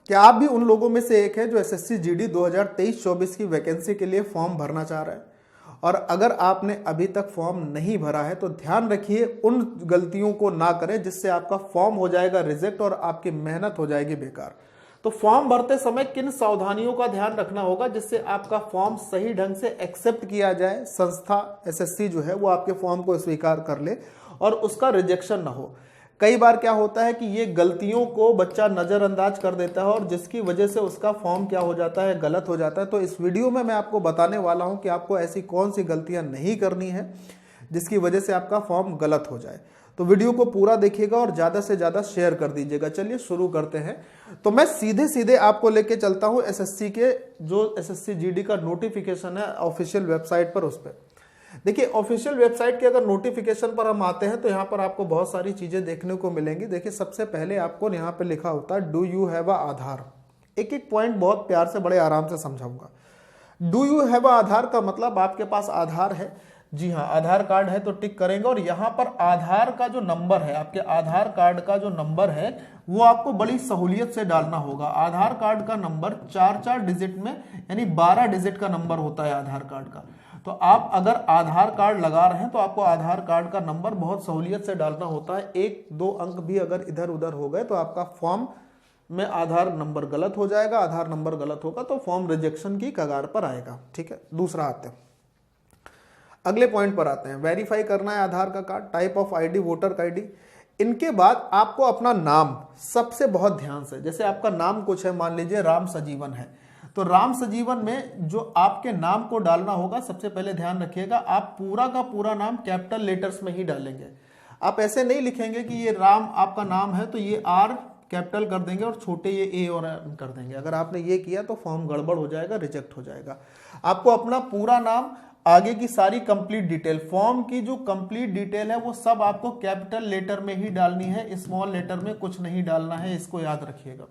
क्या आप भी उन लोगों में से एक है जो एसएससी जीडी 2023-24 की वैकेंसी के लिए फॉर्म भरना चाह रहे हैं? और अगर आपने अभी तक फॉर्म नहीं भरा है तो ध्यान रखिए उन गलतियों को ना करें जिससे आपका फॉर्म हो जाएगा रिजेक्ट और आपकी मेहनत हो जाएगी बेकार। तो फॉर्म भरते समय किन सावधानियों का ध्यान रखना होगा जिससे आपका फॉर्म सही ढंग से एक्सेप्ट किया जाए, संस्था एसएससी जो है वो आपके फॉर्म को स्वीकार कर ले और उसका रिजेक्शन ना हो। कई बार क्या होता है कि ये गलतियों को बच्चा नज़रअंदाज कर देता है और जिसकी वजह से उसका फॉर्म क्या हो जाता है, गलत हो जाता है। तो इस वीडियो में मैं आपको बताने वाला हूं कि आपको ऐसी कौन सी गलतियां नहीं करनी है जिसकी वजह से आपका फॉर्म गलत हो जाए। तो वीडियो को पूरा देखिएगा और ज़्यादा से ज़्यादा शेयर कर दीजिएगा। चलिए शुरू करते हैं। तो मैं सीधे सीधे आपको लेके चलता हूँ एसएससी के जो एसएससी जीडी का नोटिफिकेशन है ऑफिशियल वेबसाइट पर। उस पर देखिए, ऑफिशियल वेबसाइट के अगर नोटिफिकेशन पर हम आते हैं तो यहाँ पर आपको बहुत सारी चीज़ें देखने को मिलेंगी। देखिए, सबसे पहले आपको यहाँ पे लिखा होता है डू यू हैव अ आधार। एक एक पॉइंट बहुत प्यार से बड़े आराम से समझाऊंगा। डू यू हैव अ आधार का मतलब आपके पास आधार है। जी हाँ, आधार कार्ड है तो टिक करेंगे और यहाँ पर आधार का जो नंबर है, आपके आधार कार्ड का जो नंबर है वो आपको बड़ी सहूलियत से डालना होगा। आधार कार्ड का नंबर 4 डिजिट में यानी 12 डिजिट का नंबर होता है आधार कार्ड का। तो आप अगर आधार कार्ड लगा रहे हैं तो आपको आधार कार्ड का नंबर बहुत सहूलियत से डालना होता है। 1-2 अंक भी अगर इधर उधर हो गए तो आपका फॉर्म में आधार नंबर गलत हो जाएगा। आधार नंबर गलत होगा तो फॉर्म रिजेक्शन की कगार पर आएगा। ठीक है, दूसरा आते हैं, अगले पॉइंट पर आते हैं। वेरीफाई करना है आधार का card, type of ID voter ID. इनके बाद आपको अपना नाम सबसे बहुत ध्यान से, जैसे आपका नाम कुछ है, मान लीजिए राम सजीवन है, तो राम सजीवन में जो आपके नाम को डालना होगा, सबसे पहले ध्यान रखिएगा आप पूरा का पूरा नाम कैपिटल लेटर्स में ही डालेंगे। आप ऐसे नहीं लिखेंगे कि ये राम आपका नाम है तो ये आर कैपिटल कर देंगे और छोटे ये ए और कर देंगे। अगर आपने ये किया तो फॉर्म गड़बड़ हो जाएगा, रिजेक्ट हो जाएगा। आपको अपना पूरा नाम, आगे की सारी कंप्लीट डिटेल, फॉर्म की जो कंप्लीट डिटेल है वो सब आपको कैपिटल लेटर में ही डालनी है, स्मॉल लेटर में कुछ नहीं डालना है, इसको याद रखिएगा।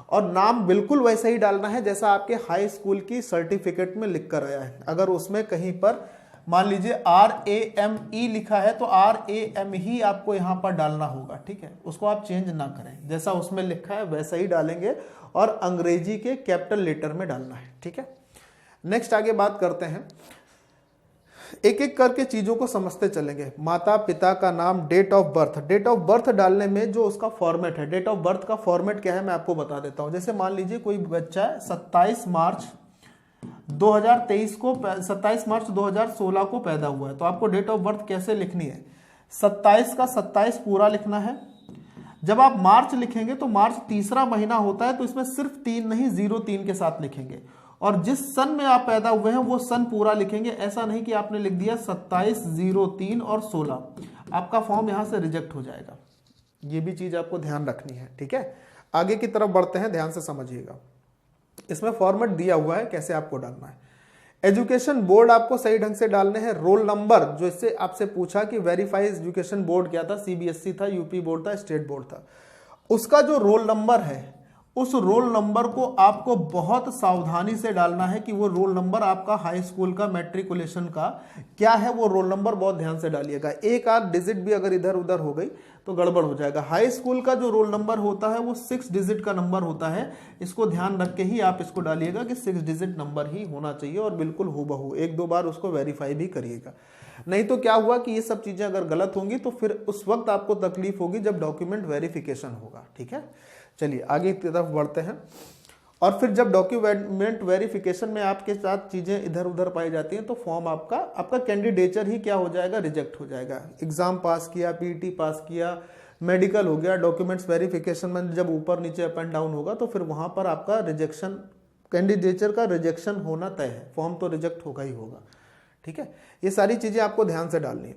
और नाम बिल्कुल वैसा ही डालना है जैसा आपके हाई स्कूल की सर्टिफिकेट में लिख कर आया है। अगर उसमें कहीं पर मान लीजिए RAME लिखा है तो RAM ही आपको यहाँ पर डालना होगा। ठीक है, उसको आप चेंज ना करें, जैसा उसमें लिखा है वैसा ही डालेंगे और अंग्रेजी के कैपिटल लेटर में डालना है। ठीक है, नेक्स्ट आगे बात करते हैं, एक एक करके चीजों को समझते चलेंगे। माता पिता का नाम, date of birth. Date of birth डालने में जो उसका फॉर्मेट है, डेट ऑफ बर्थ का फॉर्मेट क्या है मैं आपको बता देता हूं। जैसे मान लीजिए कोई बच्चा 27 मार्च 2016 को पैदा हुआ है, तो आपको डेट ऑफ बर्थ कैसे लिखनी है, 27 का 27 पूरा लिखना है। जब आप मार्च लिखेंगे तो मार्च तीसरा महीना होता है तो इसमें सिर्फ 3 नहीं 03 के साथ लिखेंगे और जिस सन में आप पैदा हुए हैं वो सन पूरा लिखेंगे। ऐसा नहीं कि आपने लिख दिया 27, 03 और 16, आपका फॉर्म यहां से रिजेक्ट हो जाएगा। ये भी चीज आपको ध्यान रखनी है। ठीक है, आगे की तरफ बढ़ते हैं, ध्यान से समझिएगा। इसमें फॉर्मेट दिया हुआ है कैसे आपको डालना है। एजुकेशन बोर्ड आपको सही ढंग से डालने हैं। रोल नंबर, जो इससे आपसे पूछा कि वेरीफाई एजुकेशन बोर्ड क्या था, CBSE था, यूपी बोर्ड था, स्टेट बोर्ड था, उसका जो रोल नंबर है उस रोल नंबर को आपको बहुत सावधानी से डालना है कि वो रोल नंबर आपका हाई स्कूल का मैट्रिकुलेशन का क्या है, वो रोल नंबर बहुत ध्यान से डालिएगा। एक आध डिजिट भी अगर इधर उधर हो गई तो गड़बड़ हो जाएगा। हाई स्कूल का जो रोल नंबर होता है वो 6 डिजिट का नंबर होता है, इसको ध्यान रख के ही आप इसको डालिएगा कि 6 डिजिट नंबर ही होना चाहिए और बिल्कुल हूबहू। 1-2 बार उसको वेरीफाई भी करिएगा, नहीं तो क्या हुआ कि ये सब चीजें अगर गलत होंगी तो फिर उस वक्त आपको तकलीफ होगी जब डॉक्यूमेंट वेरिफिकेशन होगा। ठीक है, चलिए आगे की तरफ बढ़ते हैं। और फिर जब डॉक्यूमेंट वेरिफिकेशन में आपके साथ चीजें इधर उधर पाई जाती हैं तो फॉर्म आपका कैंडिडेचर ही क्या हो जाएगा, रिजेक्ट हो जाएगा। एग्जाम पास किया, PET पास किया, मेडिकल हो गया, डॉक्यूमेंट्स वेरिफिकेशन में जब ऊपर नीचे अप एंड डाउन होगा तो फिर वहां पर आपका रिजेक्शन, कैंडिडेचर का रिजेक्शन होना तय है, फॉर्म तो रिजेक्ट होगा ही होगा। ठीक है, ये सारी चीजें आपको ध्यान से डालनी है।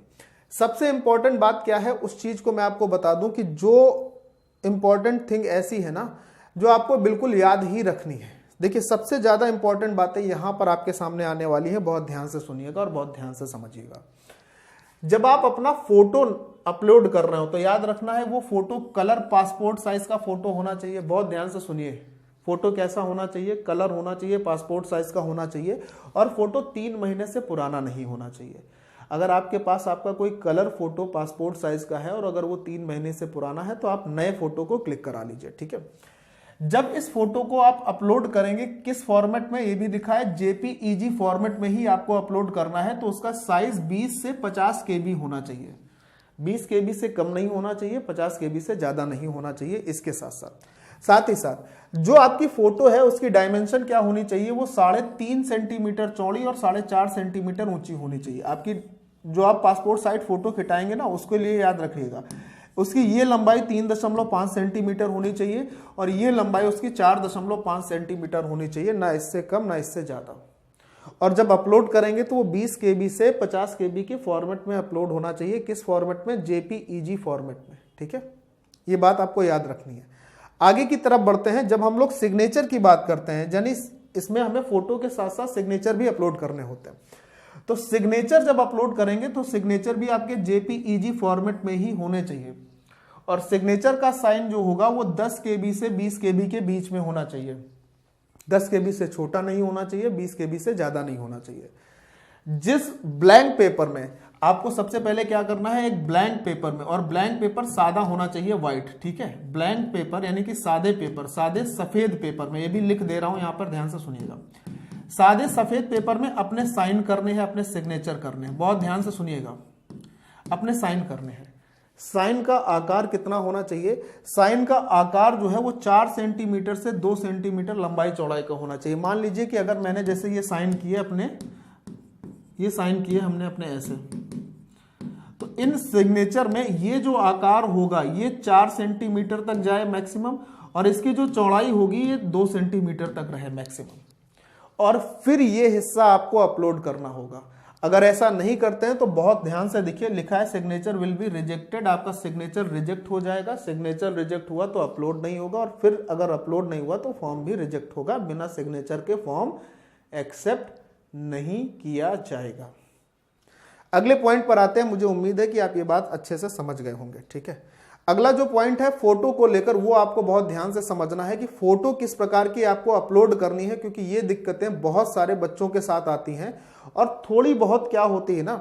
सबसे इंपॉर्टेंट बात क्या है उस चीज को मैं आपको बता दूं कि जो इंपॉर्टेंट थिंग ऐसी है ना जो आपको बिल्कुल याद ही रखनी है। देखिए, सबसे ज्यादा इंपॉर्टेंट बातें यहां पर आपके सामने आने वाली है, बहुत ध्यान से सुनिएगा और बहुत ध्यान से समझिएगा। जब आप अपना फोटो अपलोड कर रहे हो तो याद रखना है वो फोटो कलर पासपोर्ट साइज का फोटो होना चाहिए। बहुत ध्यान से सुनिए, फोटो कैसा होना चाहिए, कलर होना चाहिए, पासपोर्ट साइज का होना चाहिए और फोटो 3 महीने से पुराना नहीं होना चाहिए। अगर आपके पास आपका कोई कलर फोटो पासपोर्ट साइज का है और अगर वो 3 महीने से पुराना है तो आप नए फोटो को क्लिक करा लीजिए। ठीक है, जब इस फोटो को आप अपलोड करेंगे, किस फॉर्मेट में, ये भी दिखा है जेपीईजी फॉर्मेट में ही आपको अपलोड करना है, तो उसका साइज 20 से 50 केबी होना चाहिए। 20 केबी से कम नहीं होना चाहिए, 50 केबी से ज्यादा नहीं होना चाहिए। इसके साथ ही साथ जो आपकी फोटो है उसकी डायमेंशन क्या होनी चाहिए, वो 3.5 सेंटीमीटर चौड़ी और 4.5 सेंटीमीटर ऊंची होनी चाहिए। आपकी जो आप पासपोर्ट साइज फोटो खिंचाएंगे ना, उसके लिए याद रखिएगा, उसकी ये लंबाई 3.5 सेंटीमीटर होनी चाहिए और ये लंबाई उसकी 4.5 सेंटीमीटर होनी चाहिए, ना इससे कम ना इससे ज्यादा। और जब अपलोड करेंगे तो वो 20 केबी से 50 केबी के फॉर्मेट में अपलोड होना चाहिए। किस फॉर्मेट में? जेपीईजी फॉर्मेट में। ठीक है, ये बात आपको याद रखनी है। आगे की तरफ बढ़ते हैं। जब हम लोग सिग्नेचर की बात करते हैं, यानी इसमें हमें फोटो के साथ साथ सिग्नेचर भी अपलोड करने होते हैं, तो सिग्नेचर जब अपलोड करेंगे तो सिग्नेचर भी आपके जेपीईजी फॉर्मेट में ही होने चाहिए। और सिग्नेचर का साइन जो होगा वो 10 केबी से 20 केबी के बीच में होना चाहिए। 10 केबी से छोटा नहीं होना चाहिए, 20 केबी से ज्यादा नहीं होना चाहिए। जिस ब्लैंक पेपर में आपको सबसे पहले क्या करना है, एक ब्लैंक पेपर में, और ब्लैंक पेपर सादा होना चाहिए, व्हाइट। ठीक है, ब्लैंक पेपर यानी कि सादे पेपर, सादे सफेद पेपर में, ये भी लिख दे रहा हूं यहां पर, ध्यान से सुनिएगा। सादे सफेद पेपर में अपने साइन करने हैं, अपने सिग्नेचर करने हैं। बहुत ध्यान से सुनिएगा, अपने साइन करने हैं। साइन का आकार कितना होना चाहिए? साइन का आकार जो है वो 4 सेंटीमीटर से 2 सेंटीमीटर लंबाई चौड़ाई का होना चाहिए। मान लीजिए कि अगर मैंने जैसे ये साइन किए अपने, ये साइन किए हमने अपने ऐसे, तो इन सिग्नेचर में ये जो आकार होगा ये 4 सेंटीमीटर तक जाए मैक्सिमम, और इसकी जो चौड़ाई होगी ये 2 सेंटीमीटर तक रहे मैक्सिमम, और फिर ये हिस्सा आपको अपलोड करना होगा। अगर ऐसा नहीं करते हैं तो बहुत ध्यान से देखिए, लिखा है सिग्नेचर विल बी रिजेक्टेड, आपका सिग्नेचर रिजेक्ट हो जाएगा। सिग्नेचर रिजेक्ट हुआ तो अपलोड नहीं होगा, और फिर अगर अपलोड नहीं हुआ तो फॉर्म भी रिजेक्ट होगा। बिना सिग्नेचर के फॉर्म एक्सेप्ट नहीं किया जाएगा। अगले पॉइंट पर आते हैं। मुझे उम्मीद है कि आप ये बात अच्छे से समझ गए होंगे। ठीक है, अगला जो पॉइंट है फोटो को लेकर, वो आपको बहुत ध्यान से समझना है कि फोटो किस प्रकार की आपको अपलोड करनी है, क्योंकि ये दिक्कतें बहुत सारे बच्चों के साथ आती हैं, और थोड़ी बहुत क्या होती है ना,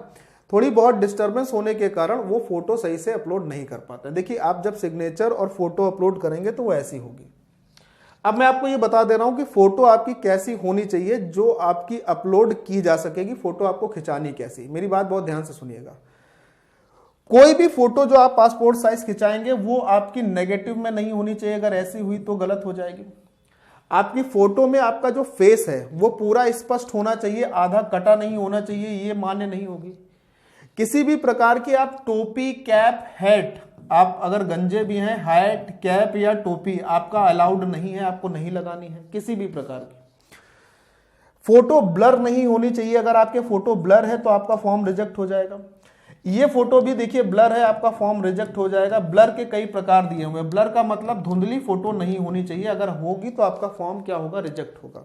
थोड़ी बहुत डिस्टर्बेंस होने के कारण वो फोटो सही से अपलोड नहीं कर पाते। देखिए, आप जब सिग्नेचर और फोटो अपलोड करेंगे तो वो ऐसी होगी। अब मैं आपको ये बता दे रहा हूं कि फोटो आपकी कैसी होनी चाहिए जो आपकी अपलोड की जा सकेगी। फोटो आपको खिंचानी कैसी, मेरी बात बहुत ध्यान से सुनिएगा। कोई भी फोटो जो आप पासपोर्ट साइज खिंचाएंगे वो आपकी नेगेटिव में नहीं होनी चाहिए। अगर ऐसी हुई तो गलत हो जाएगी। आपकी फोटो में आपका जो फेस है वो पूरा स्पष्ट होना चाहिए, आधा कटा नहीं होना चाहिए, ये मान्य नहीं होगी। किसी भी प्रकार की आप टोपी, कैप, हैट, आप अगर गंजे भी हैं, हैट, कैप या टोपी आपका अलाउड नहीं है, आपको नहीं लगानी है किसी भी प्रकार की। फोटो ब्लर नहीं होनी चाहिए। अगर आपके फोटो ब्लर है तो आपका फॉर्म रिजेक्ट हो जाएगा। ये फोटो भी देखिए ब्लर है, आपका फॉर्म रिजेक्ट हो जाएगा। ब्लर के कई प्रकार दिए हुए हैं। ब्लर का मतलब धुंधली फोटो नहीं होनी चाहिए, अगर होगी तो आपका फॉर्म क्या होगा, रिजेक्ट होगा।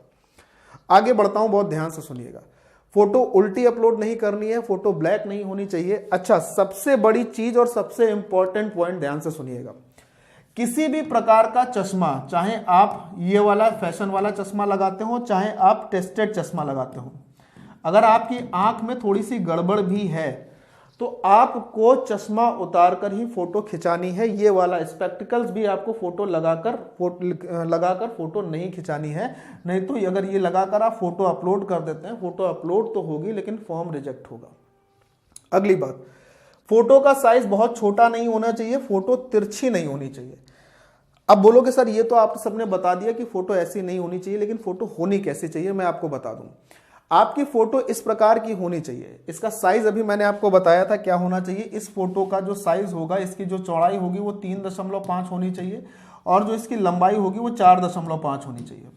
आगे बढ़ता हूं, बहुत ध्यान से सुनिएगा। फोटो उल्टी अपलोड नहीं करनी है, फोटो ब्लैक नहीं होनी चाहिए। अच्छा, सबसे बड़ी चीज और सबसे इंपॉर्टेंट पॉइंट ध्यान से सुनिएगा। किसी भी प्रकार का चश्मा, चाहे आप ये वाला फैशन वाला चश्मा लगाते हो, चाहे आप टेस्टेड चश्मा लगाते हो, अगर आपकी आंख में थोड़ी सी गड़बड़ भी है तो आपको चश्मा उतार कर ही फोटो खिंचानी है। ये वाला स्पेक्टिकल्स भी आपको फोटो लगाकर फोटो नहीं खिंचानी है। नहीं तो अगर ये लगाकर आप फोटो अपलोड कर देते हैं, फोटो अपलोड तो होगी लेकिन फॉर्म रिजेक्ट होगा। अगली बात, फोटो का साइज बहुत छोटा नहीं होना चाहिए, फोटो तिरछी नहीं होनी चाहिए। अब बोलोगे सर ये तो आप सबने बता दिया कि फोटो ऐसी नहीं होनी चाहिए, लेकिन फोटो होनी कैसी चाहिए, मैं आपको बता दूं। आपकी फोटो इस प्रकार की होनी चाहिए। इसका साइज अभी मैंने आपको बताया था क्या होना चाहिए। इस फोटो का जो साइज होगा, इसकी जो चौड़ाई होगी वो 3.5 होनी चाहिए, और जो इसकी लंबाई होगी वो 4.5 होनी चाहिए।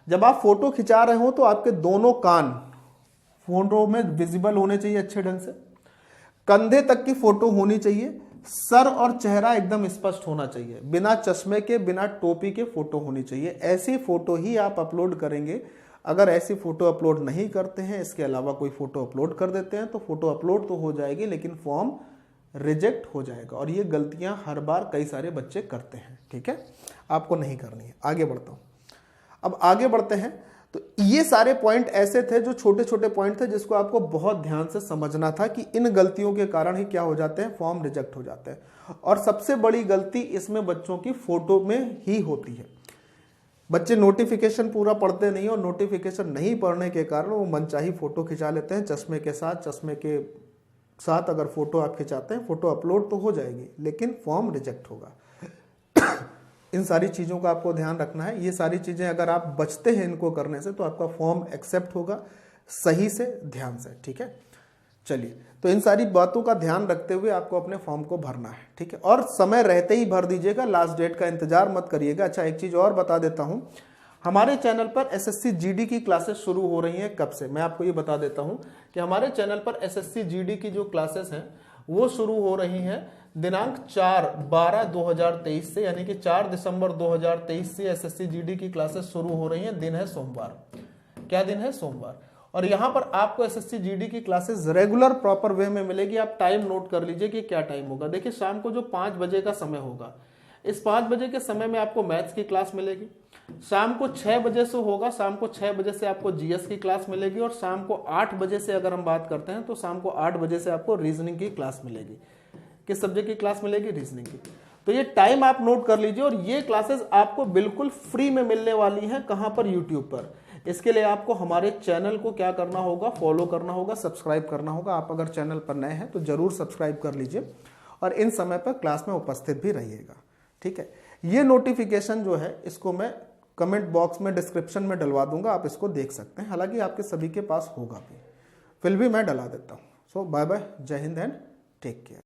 जब आप फोटो खिंचा रहे हो तो आपके दोनों कान फोटो में विजिबल होने चाहिए अच्छे ढंग से। कंधे तक की फोटो होनी चाहिए। सर और चेहरा एकदम स्पष्ट होना चाहिए। बिना चश्मे के, बिना टोपी के फोटो होनी चाहिए। ऐसी फोटो ही आप अपलोड करेंगे। अगर ऐसी फोटो अपलोड नहीं करते हैं, इसके अलावा कोई फोटो अपलोड कर देते हैं, तो फोटो अपलोड तो हो जाएगी लेकिन फॉर्म रिजेक्ट हो जाएगा। और ये गलतियां हर बार कई सारे बच्चे करते हैं। ठीक है, आपको नहीं करनी है। आगे बढ़ता हूं। अब आगे बढ़ते हैं। तो ये सारे पॉइंट ऐसे थे जो छोटे छोटे पॉइंट थे जिसको आपको बहुत ध्यान से समझना था कि इन गलतियों के कारण ही क्या हो जाते हैं, फॉर्म रिजेक्ट हो जाते हैं। और सबसे बड़ी गलती इसमें बच्चों की फोटो में ही होती है। बच्चे नोटिफिकेशन पूरा पढ़ते नहीं और नोटिफिकेशन नहीं पढ़ने के कारण वो मनचाही फोटो खिंचा लेते हैं चश्मे के साथ अगर फोटो आप खिंचाते हैं, फोटो अपलोड तो हो जाएगी लेकिन फॉर्म रिजेक्ट होगा। इन सारी चीज़ों का आपको ध्यान रखना है। ये सारी चीज़ें अगर आप बचते हैं इनको करने से तो आपका फॉर्म एक्सेप्ट होगा सही से, ध्यान से, ठीक है। चलिए, तो इन सारी बातों का ध्यान रखते हुए आपको अपने फॉर्म को भरना है, ठीक है। और समय रहते ही भर दीजिएगा, लास्ट डेट का इंतजार मत करिएगा। अच्छा, एक चीज़ और बता देता हूँ, हमारे चैनल पर एसएससी जीडी की क्लासेस शुरू हो रही हैं। कब से, मैं आपको ये बता देता हूँ कि हमारे चैनल पर एसएससी जीडी की जो क्लासेस हैं वो शुरू हो रही हैं दिनांक 4/12/2023 से, यानी कि 4 दिसंबर 2023 से एसएससी जीडी की क्लासेस शुरू हो रही हैं। दिन है सोमवार। क्या दिन है? सोमवार। और यहाँ पर आपको एसएससी जीडी की क्लासेस रेगुलर प्रॉपर वे में मिलेगी। आप टाइम नोट कर लीजिए कि क्या टाइम होगा। देखिए, शाम को जो 5 बजे का समय होगा, इस 5 बजे के समय में आपको मैथ्स की क्लास मिलेगी। शाम को 6 बजे से होगा, शाम को 6 बजे से आपको जीएस की क्लास मिलेगी। और शाम को 8 बजे से अगर हम बात करते हैं तो शाम को 8 बजे से आपको रीजनिंग की क्लास मिलेगी। किस सब्जेक्ट की क्लास मिलेगी? रीजनिंग की। तो ये टाइम आप नोट कर लीजिए। और ये क्लासेस आपको बिल्कुल फ्री में मिलने वाली हैं। कहां पर? यूट्यूब पर। इसके लिए आपको हमारे चैनल को क्या करना होगा? फॉलो करना होगा, सब्सक्राइब करना होगा। आप अगर चैनल पर नए हैं तो जरूर सब्सक्राइब कर लीजिए और इन समय पर क्लास में उपस्थित भी रहिएगा, ठीक है। ये नोटिफिकेशन जो है इसको मैं कमेंट बॉक्स में, डिस्क्रिप्शन में डलवा दूंगा, आप इसको देख सकते हैं। हालांकि आपके सभी के पास होगा भी, फिर भी मैं डला देता हूँ। सो बाय बाय, जय हिंद एंड टेक केयर।